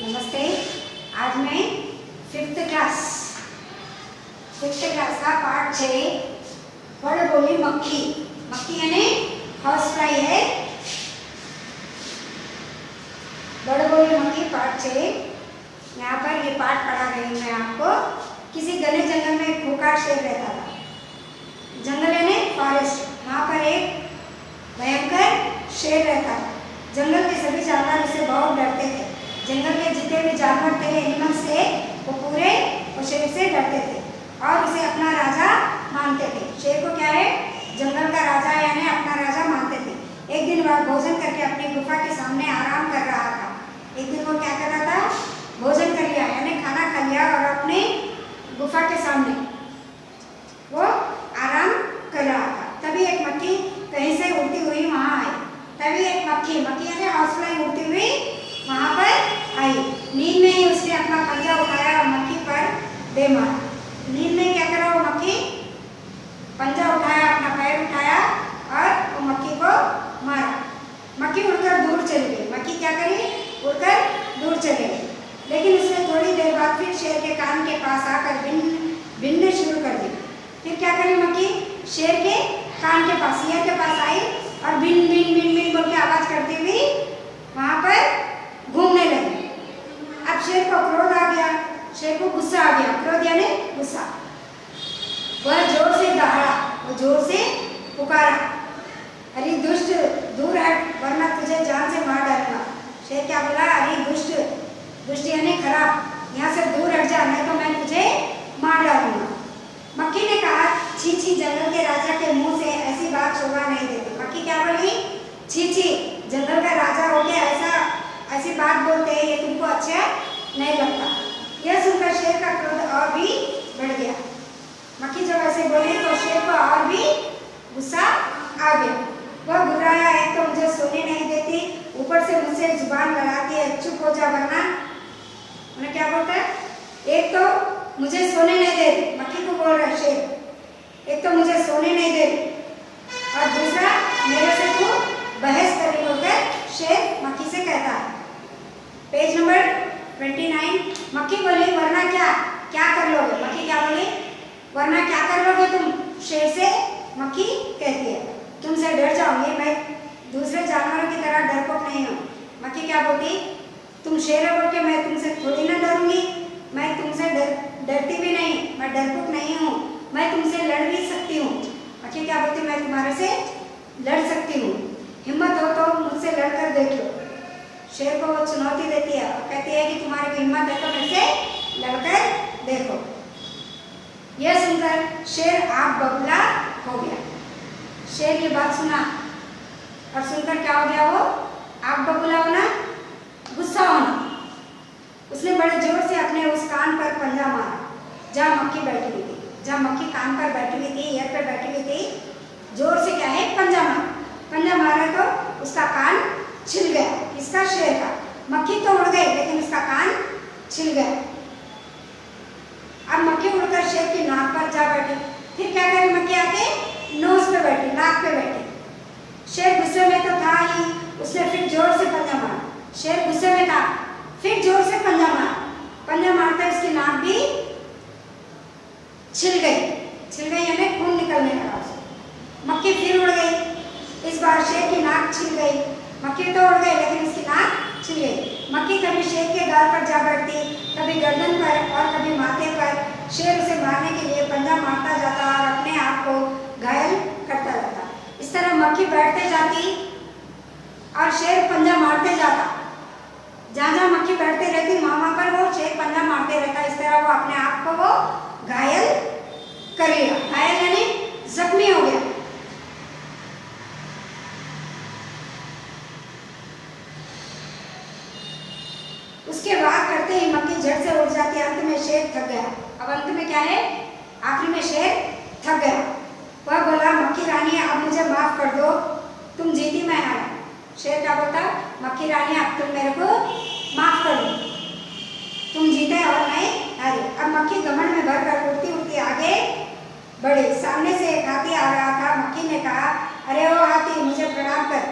नमस्ते। आज मैं फिफ्थ क्लास का पार्ट 6 बड़ बोली मक्खी। मक्खी यानी हाउस फ्लाई है। बड़ बोली मक्खी पार्ट 6। यहाँ पर ये पार्ट पढ़ा रही हूँ मैं आपको। किसी घने जंगल में एक खूंखार शेर रहता था। जंगल यानी फॉरेस्ट। वहाँ पर एक भयंकर शेर रहता था। जंगल के सभी जानवर उससे बहुत डरते थे। जंगल के जितने भी जानवर थे एनिमल्स थे वो पूरे उस शेर से डरते थे और उसे अपना राजा मानते थे। शेर को क्या है, जंगल का राजा यानी अपना राजा मानते थे। एक दिन वह भोजन करके अपनी गुफा के सामने आराम कर रहा था। एक दिन वो क्या कर रहा था, भोजन कर लिया यानी खाना खा लिया और अपने गुफा के सामने वो आराम कर रहा था। तभी एक मक्खी कहीं से उड़ती हुई वहाँ आई। तभी एक मक्खी यानी हाउस फ्लाई उड़ती हुई वहाँ पर आई। नींद में ही उसने अपना पंजा उठाया और मक्खी पर दे मारा। नींद में क्या करा वो मक्खी, पंजा उठाया, अपना पैर उठाया और वो मक्खी को मारा। मक्खी उड़कर दूर चली गई। मक्खी क्या करी, उड़कर दूर चली गई। लेकिन उसने थोड़ी देर बाद फिर शेर के कान के पास आकर भिनने शुरू कर दी। फिर क्या करी मक्खी, शेर के कान के पास, ईयर के पास आई और भिन भिन भिन भिन बोल के आवाज करती हुई वहां पर घूमने लगी। अब शेर को क्रोध आ गया, शेर को गुस्सा आ गया। क्रोध यानी गुस्सा। वह जोर से दहाड़ा, वो जोर से पुकारा, अरे दुष्ट दूर हट वरना तुझे जान से मार डालूंगा। शेर क्या बोला, अरे दुष्ट, दुष्ट यानी खराब, यहाँ से दूर हट जा नहीं तो मैं तुझे मार डालूंगा। मक्खी ने कहा, छी छी, जंगल के राजा के मुंह से ऐसी बात शोभा नहीं देती। मक्खी क्या बोली, छी छी, जंगल का राजा हो गया ऐसी बात बोलते हैं, ये तुमको अच्छा नहीं लगता। यह सुनकर शेर का क्रोध और भी बढ़ गया। मक्खी जब ऐसे बोली तो शेर को और भी गुस्सा आ गया। वह घुराया, एक तो मुझे सोने नहीं देती, ऊपर से मुझसे जुबान लड़ाती है, चुप हो जा वरना। उन्हें क्या बोलता है, एक तो मुझे सोने नहीं दे रही, मक्खी को बोल रहा है शेर, एक तो मुझे सोने नहीं दे रही और दूसरा मेरे से तू बहस कर रही होकर शेर मक्खी से कहता है। Page number 29। मक्खी बोली, वरना क्या कर लोगे। मक्खी क्या बोली, वरना क्या कर लोगे तुम। शेर से मक्खी कहती है, तुमसे डर जाऊंगी, मैं दूसरे जानवरों की तरह डरपोक नहीं हूँ। मक्खी क्या बोलती, तुम शेर हो बोल के मैं तुमसे थोड़ी ना डरूंगी, मैं तुमसे डरती भी नहीं, मैं डरपोक नहीं हूँ, मैं तुमसे लड़ भी सकती हूँ। मक्खी क्या बोलती, मैं तुम्हारे से लड़ सकती हूँ, हिम्मत हो तो मुझसे लड़कर देख लो। शेर को वो चुनौती देती है और कहती है कि तुम्हारी को हिम्मत है तो मेरे से लड़कर देखो। यह सुनकर शेर आग बबूला हो गया। शेर ये बात सुना और सुनकर क्या हो गया, वो आग बबूला होना, गुस्सा होना। उसने बड़े जोर से अपने उस कान पर पंजा मारा जहाँ मक्खी बैठी हुई थी। जहाँ मक्खी कान पर बैठी हुई थी, ईयर पर बैठी हुई थी, जोर से क्या है, पंजा मारा। पंजा मारा तो उसका कान छिल गया। किसका, शेर का। मक्खी तो उड़ गई लेकिन उसका कान छिल गया। अब मक्खी उड़कर शेर की नाक पर जा बैठी। फिर क्या करी मक्खी, आके नोज पे बैठी, नाक पे बैठी। शेर गुस्से में तो था ही, उसने फिर जोर से पंजा मारा। शेर गुस्से में था, फिर जोर से पंजा मारा। पंजा मारते उसकी नाक भी छिल गई यानी खून निकलने लगा उसे। मक्खी फिर उड़ गई। इस बार शेर की नाक छिल गई। मक्खी तो उड़ गई लेकिन उसकी नाक छिल गई। मक्खी कभी शेर के गाल पर जा बैठती, कभी गर्दन पर और कभी माथे पर। शेर उसे मारने के लिए पंजा मारता जाता और अपने आप को घायल करता जाता। इस तरह मक्खी बैठते जाती और शेर पंजा मारते जाता। जहाँ मक्खी बैठते रहती वहाँ पर वो शेर पंजा मारते रहता। इस तरह वो अपने आप को वो घायल कर लिया। घायल यानी जख्मी हो गया। उसके वार करते ही मक्खी झट से उड़ जाती। अंत में शेर थक गया। अब अंत में क्या है, आखिर में शेर थक गया। वह बोला, मक्खी रानी अब मुझे माफ कर दो, तुम जीती मैं हारा। शेर क्या बोलता, मक्खी रानी अब तुम मेरे को माफ कर दो, तुम जीते और मैं हारी। अब मक्खी घमंड में भरकर उड़ती उड़ती आगे बढ़ी। सामने से एक हाथी आ रहा था। मक्खी ने कहा, अरे ओ हाथी, मुझे प्रणाम कर।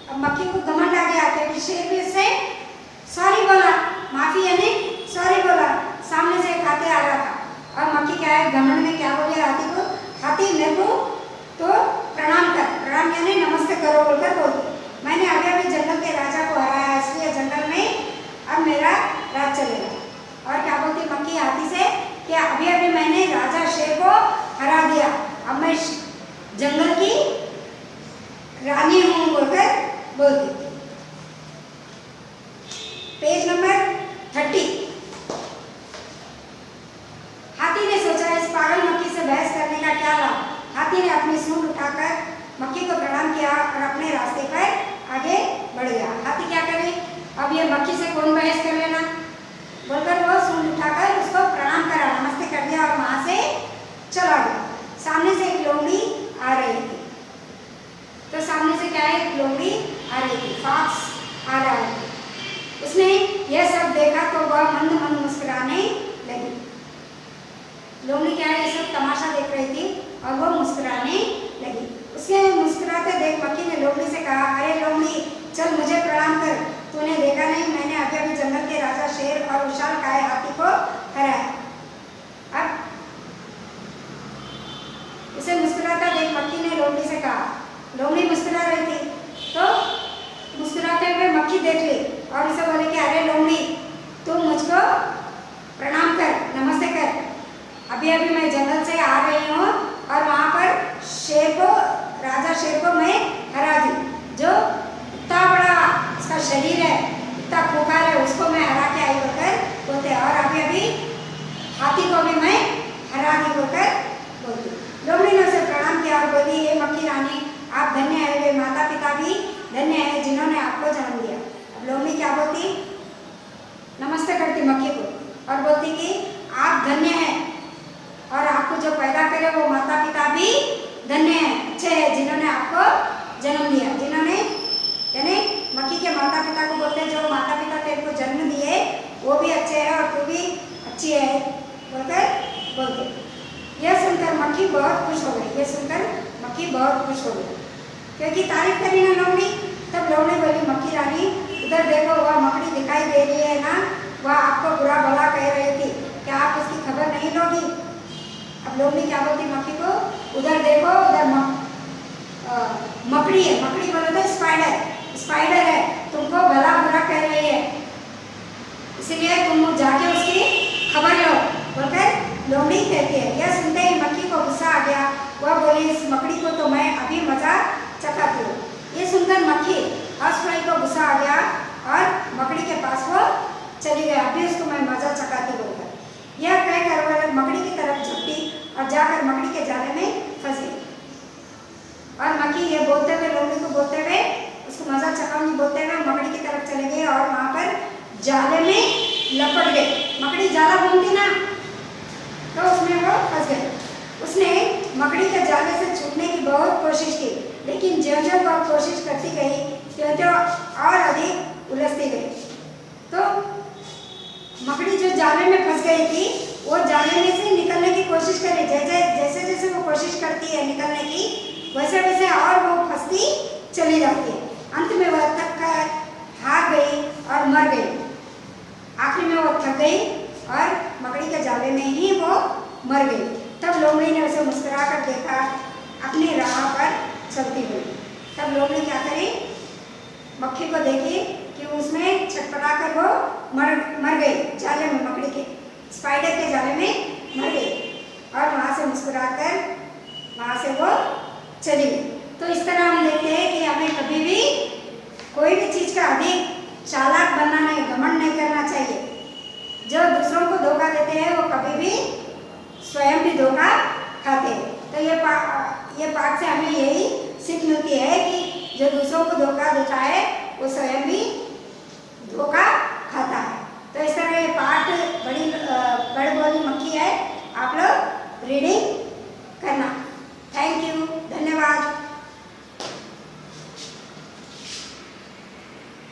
अब मक्खी को घमंड आ गया क्योंकि शेर भी उससे सॉरी बोला, माफी अब ये मक्खी से कौन बहस कर लेना बोलकर वो सूंड उठाकर उसको प्रणाम करा, नमस्ते कर दिया और वहां से चला गया। सामने से एक लोमड़ी आ रही थी, तो सामने से क्या है, एक लोमड़ी आ रही थी, फॉक्स आ रहा है। उसने यह सब देखा तो वह मंद मंद मुस्कुराने लगी। लोमड़ी क्या है, ये सब तमाशा देख रही थी और वो मुस्कुराने लगी। उसके मुस्कुराते देख मक्खी ने लोमड़ी से कहा, अरे लोमड़ी चल मुझे प्रणाम कर, तूने देखा नहीं मैंने अभी अभी जंगल के राजा शेर और विशालकाय हाथी को हराया। अब उसे मुस्कुराता देख मक्खी ने लोमड़ी से कहा, लोमड़ी मुस्कुरा रही थी तो मुस्कुराते हुए मक्खी देख ली और उसे बोले कि अरे लोमड़ी तू मुझको प्रणाम कर, नमस्ते कर, अभी अभी मैं जंगल से आ रही हूँ और वहाँ पर शेर को, राजा शेर को मैं हरा दी, जो इतना बड़ा उसका शरीर है, इतना खूंखार है, उसको मैं हरा के आई बोलकर बोलते, और अभी अभी हाथी को भी मैं हरा दी बोलकर बोलती। लोमड़ी ने उसे प्रणाम किया और बोली, ये मक्खी रानी आप धन्य है, वे माता पिता भी धन्य है जिन्होंने आपको जन्म दिया। अब लोमड़ी क्या बोलती, नमस्ते करती मक्खी को और बोलती कि आप धन्य हैं और आपको जो पैदा करे वो माता पिता भी धन्य है, अच्छे हैं जिन्होंने आपको जन्म दिया। जिन्होंने यानी मक्खी के माता पिता को बोलते हैं, जो माता पिता तेरे को जन्म दिए वो भी अच्छे हैं और तू भी अच्छी है बोलकर बोलते। यह सुनकर मक्खी बहुत खुश हो गई, यह सुनकर मक्खी बहुत खुश हो गई क्योंकि तारीफ करी ना लोमड़ी। तब लोमड़ी बोली, मक्खी रानी उधर देखो वह मकड़ी दिखाई दे रही है ना, वह आपको बुरा भला कह रही थी, क्या आप उसकी खबर नहीं लोगी। अब लोमड़ी क्या बोलती मक्खी को, उधर देखो उधर मकड़ी है, मकड़ी बोले तो स्पाइडर, स्पाइडर है, तुमको भला बुरा कह रही है, इसलिए तुम जाके उसकी खबर लो बोलकर लोमड़ी कहती है। यह सुनते ही मक्खी को गुस्सा आ गया, वह बोली, इस मकड़ी को तो मैं अभी मजा चखाती हूँ। ये सुनकर मक्खी हंस को गुस्सा आ गया और मकड़ी के पास वो चली गई, अभी उसको मैं मजा चखाती बोलकर। यह कहकर वह मकड़ी की तरफ झपटी और जाकर मकड़ी के जाले में फंस गई। और मक्खी ये बोलते हुए, लोमड़ी को बोलते हुए, उसको मजा चखाऊंगी बोलते हुए मकड़ी की तरफ चले गए और वहां पर जाले में लपट गए। मकड़ी जाला बुनती ना, तो उसमें वो फंस गए। उसने मकड़ी के जाले से छूटने की बहुत कोशिश की, लेकिन ज्यों ज्यों वह कोशिश करती गई त्यों त्यों और अधिक उलझती गई। तो मकड़ी जो जाले में फंस गई थी वो जाले में से निकलने की कोशिश करे, जैसे जैसे वो कोशिश करती है निकलने की, वैसे वैसे और वो फंसती चली जाती है। अंत में वह थक कर हार गई और मर गई। आखिर में वो थक गई और मकड़ी के जाले में ही वो मर गई। तब लोमड़ी ने उसे मुस्कुरा कर देखा, अपनी राह पर चलती हुई। तब लोमड़ी क्या करी, मक्खी को देखी कि उसमें छटपटा कर वो मर गई जाले में, मकड़ी के स्पाइडर के जाले में मर गई और वहाँ से मुस्कुरा कर वहाँ से वो चली गई। तो इस तरह हम देखते हैं कि हमें कभी भी कोई भी चीज़ का अधिक चालाक बनना नहीं, घमंड नहीं करना चाहिए। जो दूसरों को धोखा देते हैं वो कभी भी स्वयं भी धोखा खाते हैं। तो ये पाठ से हमें यही सीख मिलती है कि जो दूसरों को धोखा देता है वो स्वयं भी धोखा